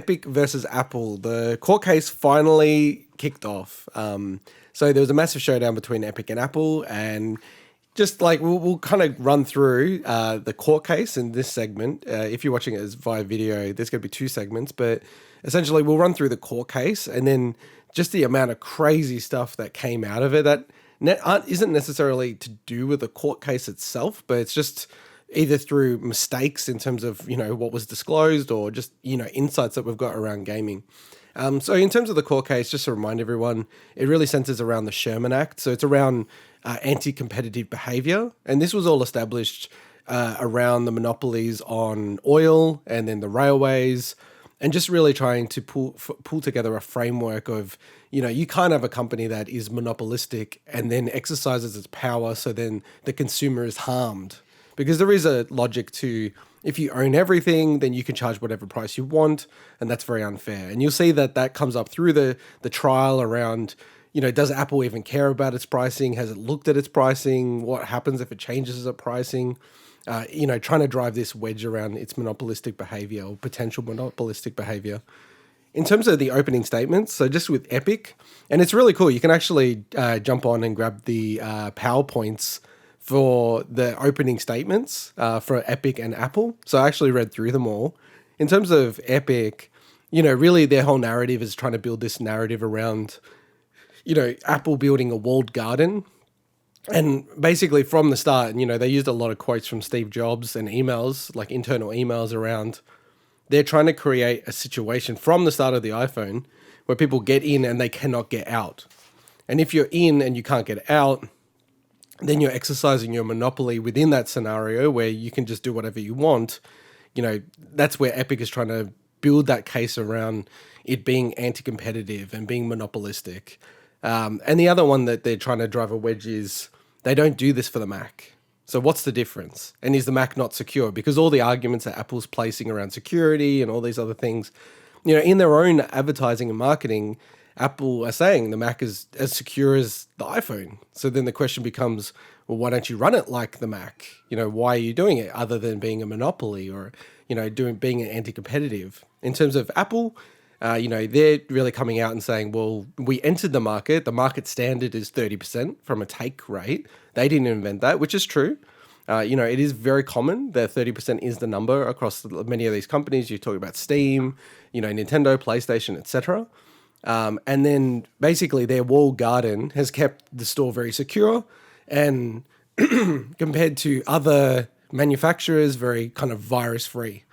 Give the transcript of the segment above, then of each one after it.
Epic versus Apple. The court case finally kicked off. So there was a massive showdown between Epic and Apple, and just like we'll kind of run through the court case in this segment. If you're watching it as via video, there's going to be two segments, but essentially we'll run through the court case and then just the amount of crazy stuff that came out of it that isn't necessarily to do with the court case itself, but it's just either through mistakes in terms of, what was disclosed or just, insights that we've got around gaming. So in terms of the court case, just to remind everyone, it really centers around the Sherman Act. So it's around anti-competitive behavior. And this was all established around the monopolies on oil and then the railways, and just really trying to pull together a framework of, you can't have a company that is monopolistic and then exercises its power so then the consumer is harmed. Because there is a logic to, if you own everything, then you can charge whatever price you want, and that's very unfair. And you'll see that comes up through the trial around, does Apple even care about its pricing? Has it looked at its pricing? What happens if it changes its pricing? Trying to drive this wedge around its monopolistic behavior or potential monopolistic behavior. In terms of the opening statements, so just with Epic, and it's really cool. You can actually jump on and grab the PowerPoints for the opening statements for Epic and Apple. So I actually read through them all. In terms of Epic, really their whole narrative is trying to build this narrative around, Apple building a walled garden. And basically from the start, they used a lot of quotes from Steve Jobs and emails, like internal emails around, they're trying to create a situation from the start of the iPhone where people get in and they cannot get out. And if you're in and you can't get out, then you're exercising your monopoly within that scenario where you can just do whatever you want. That's where Epic is trying to build that case around it being anti-competitive and being monopolistic. And the other one that they're trying to drive a wedge is they don't do this for the Mac. So what's the difference? And is the Mac not secure? Because all the arguments that Apple's placing around security and all these other things, in their own advertising and marketing, Apple are saying the Mac is as secure as the iPhone. So then the question becomes, well, why don't you run it like the Mac? Why are you doing it other than being a monopoly or, being anti-competitive? In terms of Apple, they're really coming out and saying, well, we entered the market standard is 30% from a take rate. They didn't invent that, which is true. It is very common that 30% is the number across many of these companies. You talk about Steam, Nintendo, PlayStation, etc. And then basically their walled garden has kept the store very secure and compared to other manufacturers, very kind of virus free.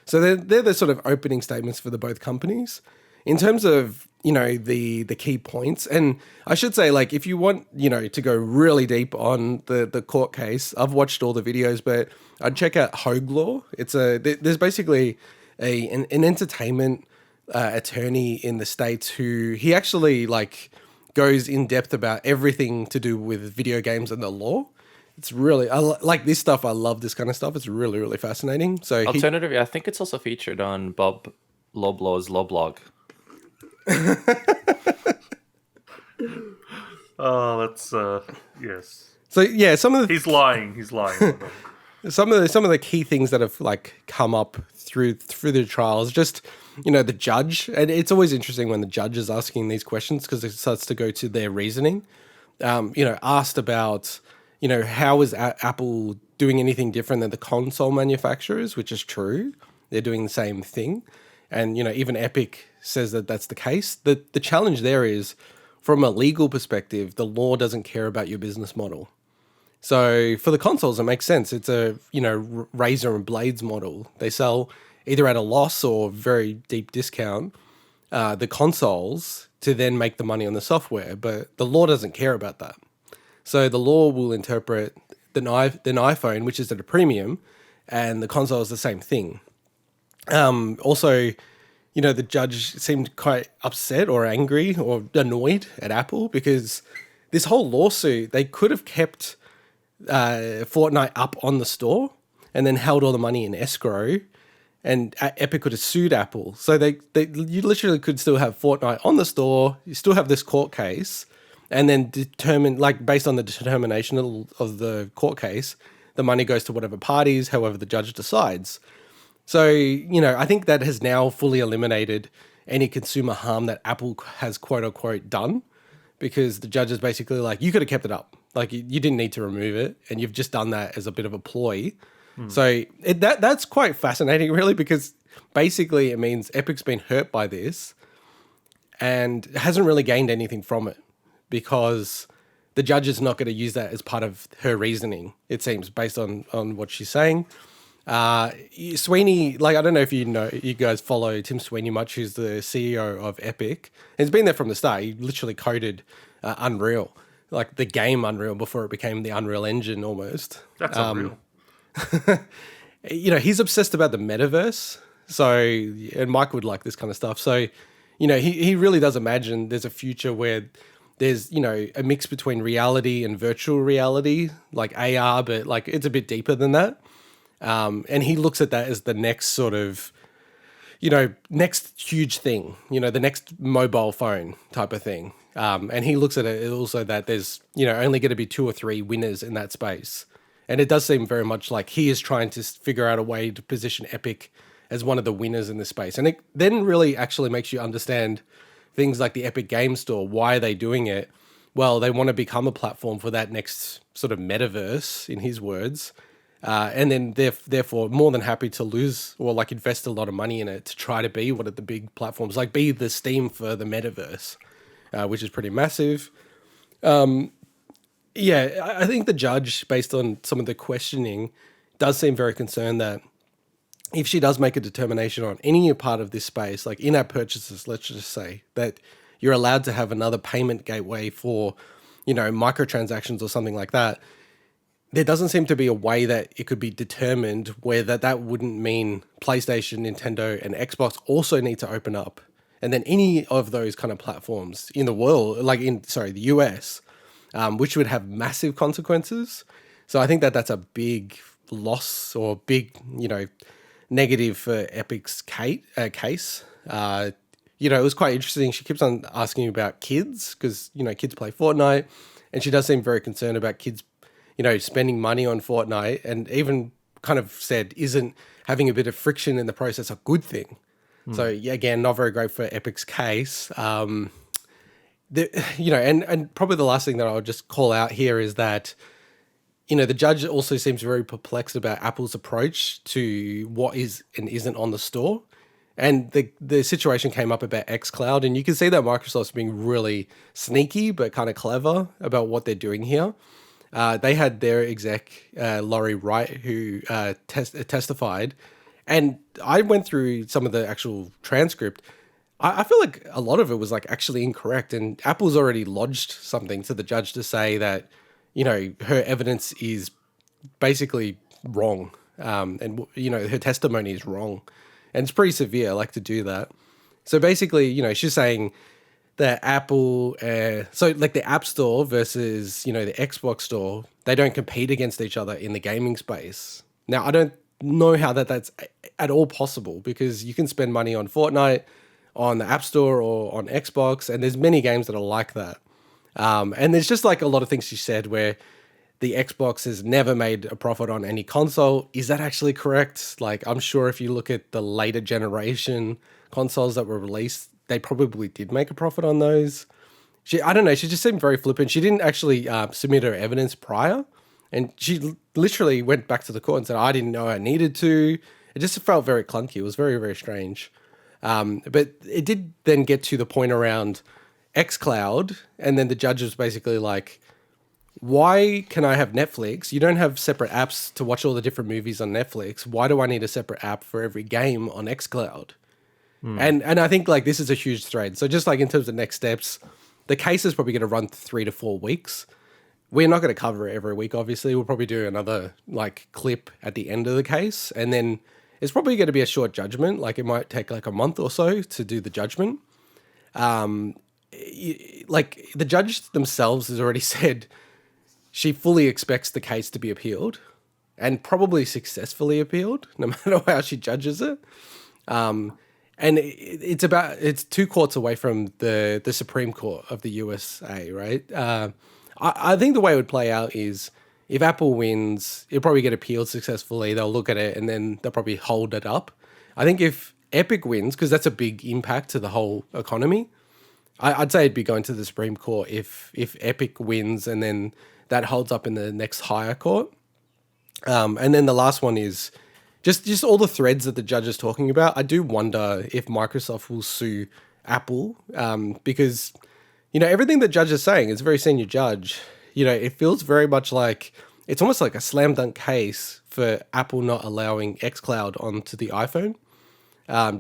So they're the sort of opening statements for the both companies. In terms of, the key points, and I should say, like, if you want, to go really deep on the court case, I've watched all the videos, but I'd check out Hogue Law. There's basically an entertainment attorney in the States who he actually goes in depth about everything to do with video games and the law. It's really, I like this stuff. I love this kind of stuff. It's really, really fascinating. So alternatively, I think it's also featured on Bob Loblaw's Law Blog. Oh, that's yes. So yeah, some of the he's lying. some of the key things that have come up through the trials, just the judge, and it's always interesting when the judge is asking these questions because it starts to go to their reasoning. Asked about how is Apple doing anything different than the console manufacturers, which is true. They're doing the same thing. And, even Epic says that that's the case. The challenge there is, from a legal perspective, the law doesn't care about your business model. So for the consoles, it makes sense. It's a, razor and blades model. They sell either at a loss or very deep discount the consoles to then make the money on the software. But the law doesn't care about that. So the law will interpret the iPhone, which is at a premium, and the console is the same thing. Also, the judge seemed quite upset or angry or annoyed at Apple because this whole lawsuit, they could have kept Fortnite up on the store and then held all the money in escrow, and Epic could have sued Apple. So you literally could still have Fortnite on the store, you still have this court case, and then determine, based on the determination of the court case, the money goes to whatever parties, however the judge decides. So, I think that has now fully eliminated any consumer harm that Apple has quote unquote done, because the judge is basically like, you could have kept it up. Like you didn't need to remove it, and you've just done that as a bit of a ploy. So that's quite fascinating, really, because basically it means Epic's been hurt by this and hasn't really gained anything from it, because the judge is not going to use that as part of her reasoning, it seems, based on what she's saying. Sweeney, like, I don't know if you guys follow Tim Sweeney much, who's the CEO of Epic. He's been there from the start. He literally coded Unreal, like the game Unreal, before it became the Unreal Engine almost. That's unreal. He's obsessed about the metaverse. So, and Mike would like this kind of stuff. So, he really does imagine there's a future where there's, a mix between reality and virtual reality, like AR, but like it's a bit deeper than that. And he looks at that as the next sort of, next huge thing, the next mobile phone type of thing. And he looks at it also that there's, only going to be 2 or 3 winners in that space. And it does seem very much like he is trying to figure out a way to position Epic as one of the winners in this space. And it then really actually makes you understand things like the Epic Game Store. Why are they doing it? Well, they want to become a platform for that next sort of metaverse, in his words. And then therefore more than happy to lose or like invest a lot of money in it to try to be one of the big platforms, like be the Steam for the metaverse, which is pretty massive. I think the judge, based on some of the questioning, does seem very concerned that if she does make a determination on any part of this space, like in-app purchases, let's just say that you're allowed to have another payment gateway for, microtransactions or something like that, there doesn't seem to be a way that it could be determined where that wouldn't mean PlayStation, Nintendo, and Xbox also need to open up. And then any of those kind of platforms in the world, the US, which would have massive consequences. So I think that's a big loss or big, negative for Epic's case. It was quite interesting. She keeps on asking about kids because, kids play Fortnite, and she does seem very concerned about kids spending money on Fortnite, and even kind of said, isn't having a bit of friction in the process a good thing? So again, not very great for Epic's case. And probably the last thing that I'll just call out here is that, the judge also seems very perplexed about Apple's approach to what is and isn't on the store. And the situation came up about xCloud, and you can see that Microsoft's being really sneaky but kind of clever about what they're doing here. They had their exec, Laurie Wright, who testified, and I went through some of the actual transcript. I feel like a lot of it was like actually incorrect, and Apple's already lodged something to the judge to say that, her evidence is basically wrong, and her testimony is wrong, and it's pretty severe, like, to do that. So basically, she's saying that Apple, so like the App Store versus, the Xbox Store, they don't compete against each other in the gaming space. Now, I don't know how that's at all possible, because you can spend money on Fortnite, on the App Store, or on Xbox, and there's many games that are like that. And there's just like a lot of things she said where the Xbox has never made a profit on any console. Is that actually correct? Like, I'm sure if you look at the later generation consoles that were released, they probably did make a profit on those. I don't know, she just seemed very flippant. She didn't actually submit her evidence prior, and she literally went back to the court and said, I didn't know I needed to. It just felt very clunky. It was very, very strange. But it did then get to the point around xCloud, and then the judge was basically like, why can I have Netflix? You don't have separate apps to watch all the different movies on Netflix. Why do I need a separate app for every game on xCloud? And I think like this is a huge thread. So just like in terms of next steps, the case is probably going to run 3 to 4 weeks. We're not going to cover it every week, obviously. We'll probably do another like clip at the end of the case, and then it's probably going to be a short judgment. Like it might take like a month or so to do the judgment. Like the judge themselves has already said she fully expects the case to be appealed, and probably successfully appealed, no matter how she judges it. And it's 2 courts away from the Supreme Court of the USA, right? I think the way it would play out is if Apple wins, it'll probably get appealed successfully. They'll look at it and then they'll probably hold it up. I think if Epic wins, because that's a big impact to the whole economy, I'd say it'd be going to the Supreme Court if Epic wins and then that holds up in the next higher court. And then the last one is just all the threads that the judge is talking about. I do wonder if Microsoft will sue Apple because, everything the judge is saying is a very senior judge. It feels very much like it's almost like a slam dunk case for Apple not allowing xCloud onto the iPhone.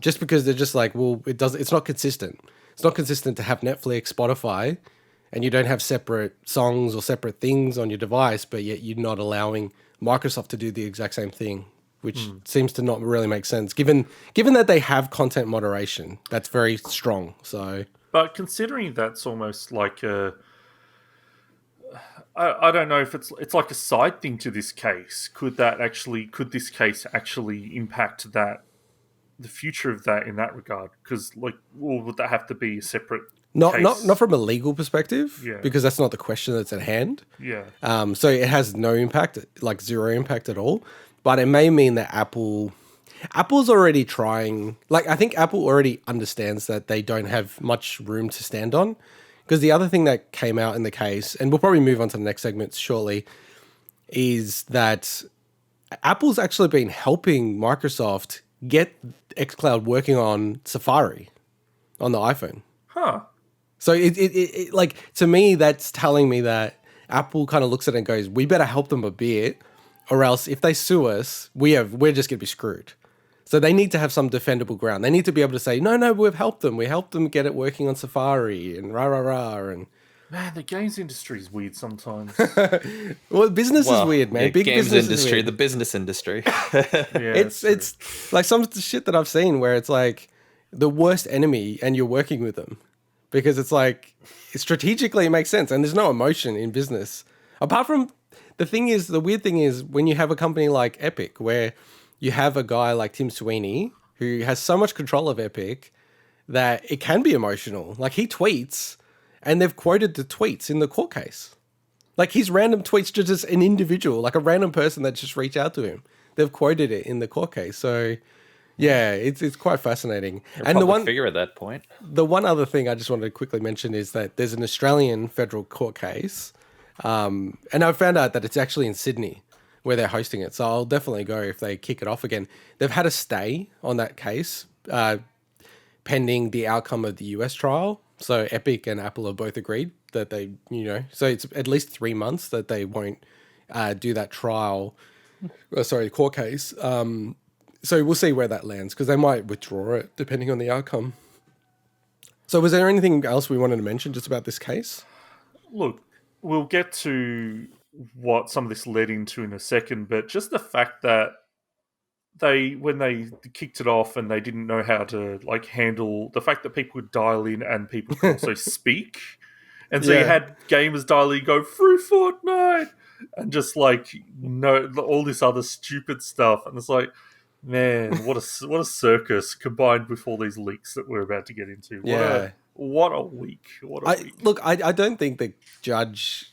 Just because they're just like, well, it's not consistent. It's not consistent to have Netflix, Spotify, and you don't have separate songs or separate things on your device, but yet you're not allowing Microsoft to do the exact same thing, which seems to not really make sense, given that they have content moderation. That's very strong. So, but considering that's almost like I don't know if it's like a side thing to this case. Could this case actually impact the future of that in that regard? Because would that have to be a separate case? Not from a legal perspective, Yeah. because that's not the question that's at hand. Yeah. So it has no impact, like zero impact at all. But it may mean that Apple's already trying. Like, I think Apple already understands that they don't have much room to stand on. Because the other thing that came out in the case, and we'll probably move on to the next segment shortly, is that Apple's actually been helping Microsoft get xCloud working on Safari on the iPhone. Huh. So it like, to me, that's telling me that Apple kind of looks at it and goes, we better help them a bit, or else if they sue us, we're just going to be screwed. So they need to have some defendable ground. They need to be able to say, no, we've helped them. We helped them get it working on Safari and rah. And Man, the games industry is weird sometimes. well, business is weird, man. Yeah, Big games business industry, is weird. the business industry. Yeah, It's like some of the shit that I've seen where it's like the worst enemy and you're working with them because it's like strategically it makes sense and there's no emotion in business. Apart from the weird thing is when you have a company like Epic where you have a guy like Tim Sweeney who has so much control of Epic that it can be emotional. Like he tweets and they've quoted the tweets in the court case. Like his random tweets to just an individual, like a random person that just reached out to him. They've quoted it in the court case. So yeah, it's quite fascinating. And the one figure at that point. The one other thing I just wanted to quickly mention is that there's an Australian federal court case. And I found out that it's actually in Sydney where they're hosting it. So I'll definitely go if they kick it off again. They've had a stay on that case pending the outcome of the US trial. So Epic and Apple have both agreed that they, so it's at least 3 months that they won't do that court case. So we'll see where that lands because they might withdraw it depending on the outcome. So was there anything else we wanted to mention just about this case? Look, we'll get to what some of this led into in a second, but just the fact that when they kicked it off and they didn't know how to handle the fact that people would dial in and people could also speak. And so you had gamers dial in, go through Fortnite and just all this other stupid stuff. And it's like, man, what a circus combined with all these leaks that we're about to get into. What a week. Look, I don't think the judge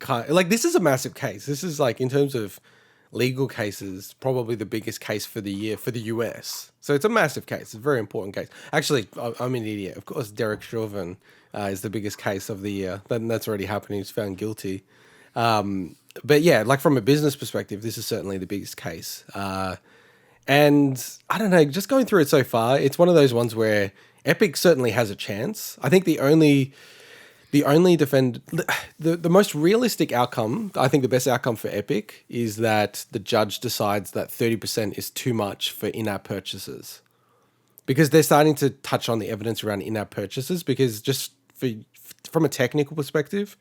this is a massive case. This is in terms of legal cases, probably the biggest case for the year for the US. So it's a massive case. It's a very important case. Actually, I'm an idiot. Of course, Derek Chauvin is the biggest case of the year. That's already happened. He was found guilty. But yeah, from a business perspective, this is certainly the biggest case. And I don't know, just going through it so far, it's one of those ones where Epic certainly has a chance. I think the most realistic outcome, I think the best outcome for Epic is that the judge decides that 30% is too much for in-app purchases. Because they're starting to touch on the evidence around in-app purchases because just from a technical perspective,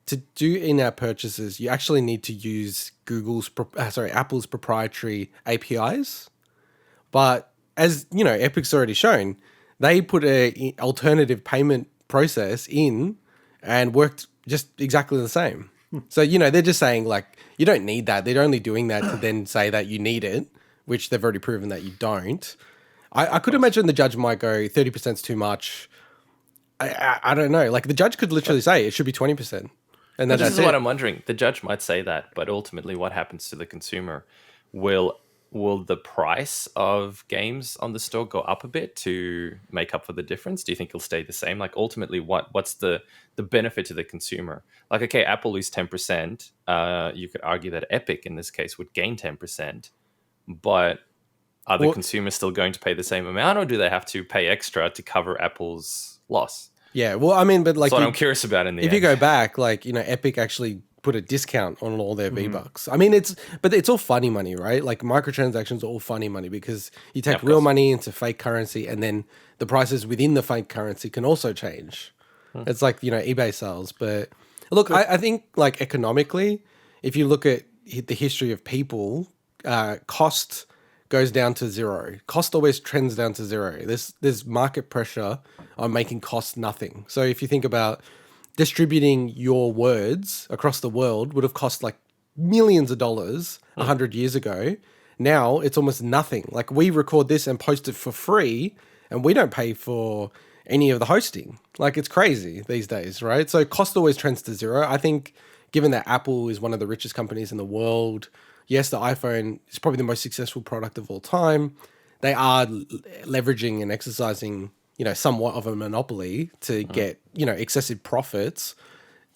to do in-app purchases, you actually need to use Apple's proprietary APIs. But as Epic's already shown, they put a alternative payment process in and worked just exactly the same. So, they're just saying you don't need that. They're only doing that to then say that you need it, which they've already proven that you don't. I could imagine the judge might go 30% is too much. I don't know. The judge could literally say it should be 20%. And this is what I'm wondering. The judge might say that, but ultimately what happens to the consumer will will the price of games on the store go up a bit to make up for the difference? Do you think it'll stay the same? Like ultimately, what's the benefit to the consumer? Like, okay, Apple lose 10%. You could argue that Epic in this case would gain 10%, but are the Well, consumers still going to pay the same amount, or do they have to pay extra to cover Apple's loss? yeah. Well, I mean, but like That's what I'm curious about in the if end. you go back, like, Epic actually put a discount on all their Mm-hmm. V-Bucks. I mean, but it's all funny money, right? Like microtransactions are all funny money because you take of real course. money into fake currency and then the prices within the fake currency can also change. Hmm. It's like, eBay sales. But look, I think like economically, if you look at the history of people, cost goes down to zero. Cost always trends down to zero. There's market pressure on making cost nothing. So if you think about distributing your words across the world would have cost like millions of dollars 100 years ago. Now it's almost nothing. Like we record this and post it for free and we don't pay for any of the hosting. Like it's crazy these days, right? So cost always trends to zero. I think given that Apple is one of the richest companies in the world, yes, the iPhone is probably the most successful product of all time. They are leveraging and exercising, somewhat of a monopoly to get, excessive profits.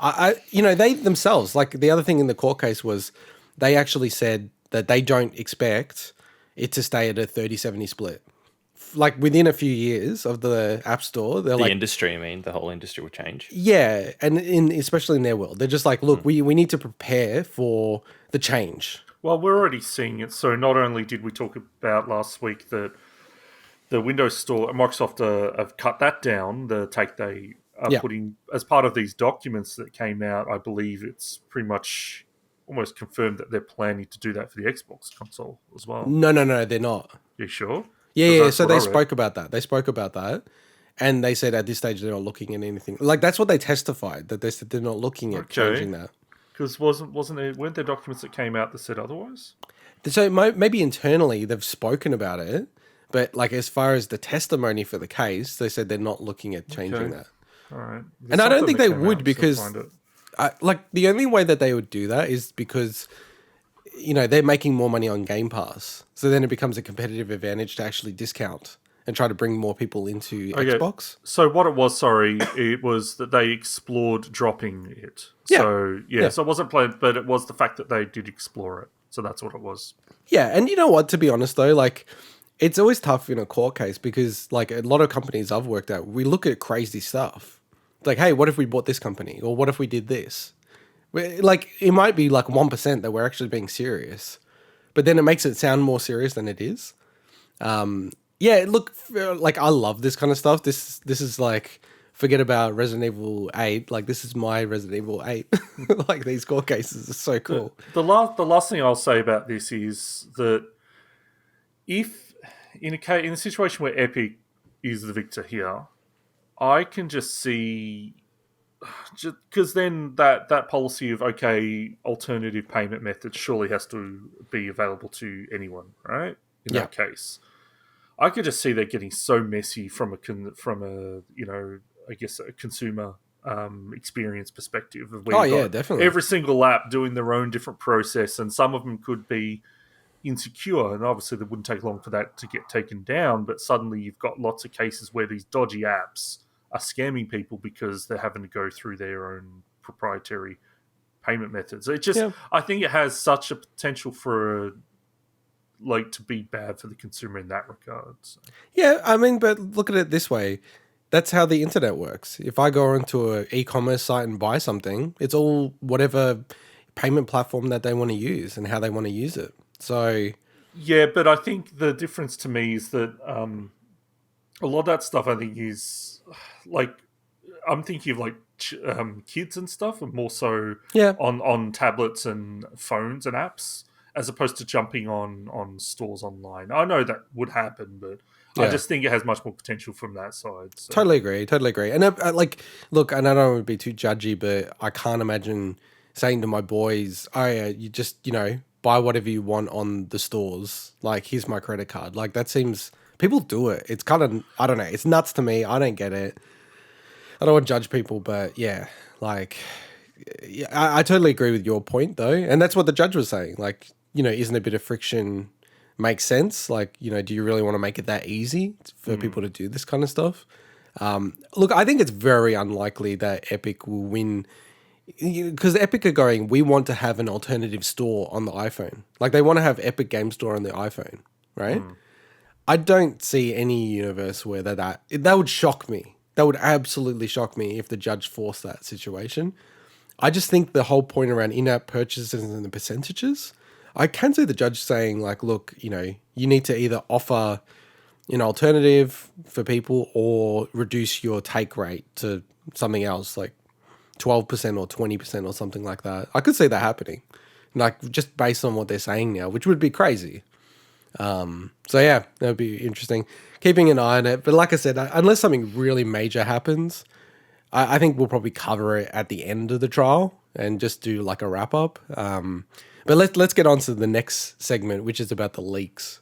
They themselves, like the other thing in the court case was they actually said that they don't expect it to stay at a 30-70 split. Like within a few years of the App Store, they're The like, industry, I mean, the whole industry will change. yeah, and especially in their world, they're just like, look, we need to prepare for the change. Well, we're already seeing it. So not only did we talk about last week that the Windows Store, Microsoft have cut that down, the take they are Yeah. putting as part of these documents that came out. I believe it's pretty much almost confirmed that they're planning to do that for the Xbox console as well. No, they're not. You sure? Yeah. 'Cause So that's they what I read. spoke about that. And they said at this stage they're not looking at anything. Like that's what they testified, that they said they're not looking at changing that. Because weren't there documents that came out that said otherwise? So maybe internally they've spoken about it, but like as far as the testimony for the case, they said they're not looking at changing that. All right. And I don't think they would so because find it. like the only way that they would do that is because they're making more money on Game Pass, so then it becomes a competitive advantage to actually discount and try to bring more people into Xbox. So what it was, it was that they explored dropping it. Yeah. So Yeah. so it wasn't planned, but it was the fact that they did explore it. So that's what it was. Yeah, and you know what? To be honest though, like it's always tough in a court case because like a lot of companies I've worked at, we look at crazy stuff. It's like, hey, what if we bought this company, or what if we did this? Like it might be like 1% that we're actually being serious, but then it makes it sound more serious than it is. Yeah, look, like I love this kind of stuff. This is like, forget about Resident Evil 8. Like this is my Resident Evil 8. Like these court cases are so cool. The last thing I'll say about this is that if in a situation where Epic is the victor here, I can just see, because then that policy of alternative payment methods surely has to be available to anyone, right? In that case, I could just see that getting so messy from a consumer experience perspective. Of where you've got definitely. every single app doing their own different process, and some of them could be insecure, and obviously it wouldn't take long for that to get taken down. But suddenly you've got lots of cases where these dodgy apps are scamming people because they're having to go through their own proprietary payment methods. It just, I think it has such a potential for to be bad for the consumer in that regard. So. Yeah, I mean, but look at it this way. That's how the internet works. If I go onto an e-commerce site and buy something, it's all whatever payment platform that they want to use and how they want to use it. So yeah, but I think the difference to me is that a lot of that stuff I think is like, I'm thinking of like kids and stuff, and more so on tablets and phones and apps, as opposed to jumping on stores online. I know that would happen, but I just think it has much more potential from that side. So. Totally agree. And like, look, and I don't want to be too judgy, but I can't imagine saying to my boys, "Oh yeah, you just buy whatever you want on the stores. Like, here's my credit card." Like that seems, people do it. It's kind of, I don't know. It's nuts to me. I don't get it. I don't want to judge people, but yeah, like, I totally agree with your point though, and that's what the judge was saying. Like, isn't a bit of friction make sense. Like, do you really want to make it that easy for people to do this kind of stuff? Look, I think it's very unlikely that Epic will win, because Epic are going, we want to have an alternative store on the iPhone. Like, they want to have Epic Game Store on the iPhone, right? I don't see any universe where that would shock me. That would absolutely shock me if the judge forced that situation. I just think the whole point around in-app purchases and the percentages, I can see the judge saying, like, look, you need to either offer an alternative for people or reduce your take rate to something else, like 12% or 20% or something like that. I could see that happening, like, just based on what they're saying now, which would be crazy. So yeah, that would be interesting. Keeping an eye on it. But like I said, unless something really major happens, I think we'll probably cover it at the end of the trial and just do like a wrap up. But let's get on to the next segment, which is about the leaks.